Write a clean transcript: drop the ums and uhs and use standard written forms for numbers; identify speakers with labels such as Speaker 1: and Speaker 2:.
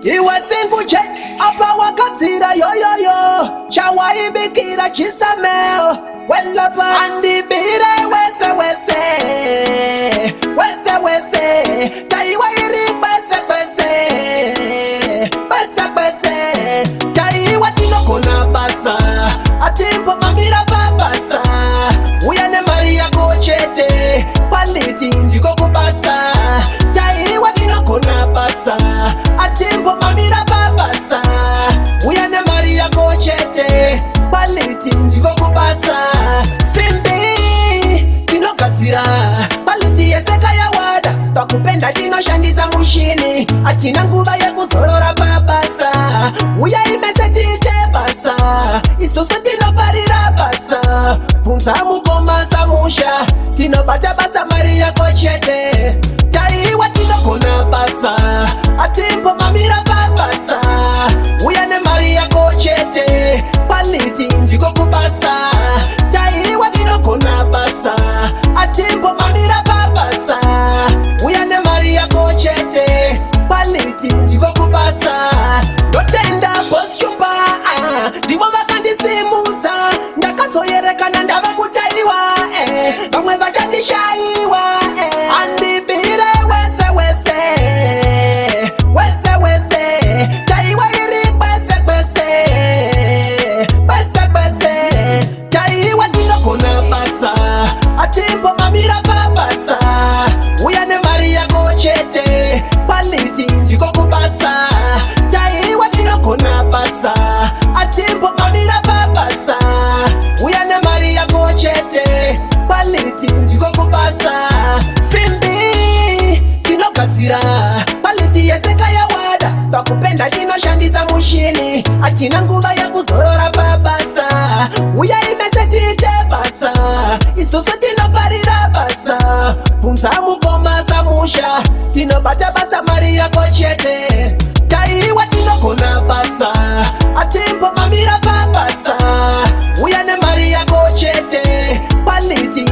Speaker 1: Iwe singuche apa wakatira yo yo yo Chawai bikira chisameo Wella pandi bire wese wese Wese wese Chaiwa iri bese bese Bese bese Chaiwa tino kona basa Atimpo mamira babasa Uyane Maria kochete Paliti ndiko kubasa Chaiwa tino kona basa Atimpo mamira babasa Uyane Maria kochete Paliti ndiko kubasa Simbi tino katsira Paliti yeseka ya wada Takupenda tino shandisa mushini Atina nguba ya kuzorora babasa Uya imeseti basa Isusu tino farira basa Punza mugoma samusha Tino bata basa Maria kochete Chaiwa tino kona basa Atimpo mamira babasa Uyane Maria kochete Paliti ndiko kubasa Chaiwa tino kona basa Atimpo mamira babasa Uyane Maria kochete Paliti ndiko kubasa Dotenda boss chupa Diwa makandisimuza Ndakasoyerekana ndava mutaiwa Bamwe bachandishaiwa Andibire wese wese Wese wese Chaiwa iri bese bese Bese bese Chaiwa tino kona basa Atimpo mamira babasa Uyane Maria kochete Paliti ndiko kubasa Chaiwa tino kona basa Atimpo mamira babasa Uyane Maria kochete Paliti ndiko kubasa Simbi tino katsira Paliti yeseka ya wada Takupenda tino shandisa mushini Atina nguba ya kuzorora babasa Uya imeseti basa Isusu tino farira basa Punza mugoma samusha Tino bata basa Maria kochete Chaiwa tino kona basa Atimpo mamira babasa Uyane Maria kochete Paliti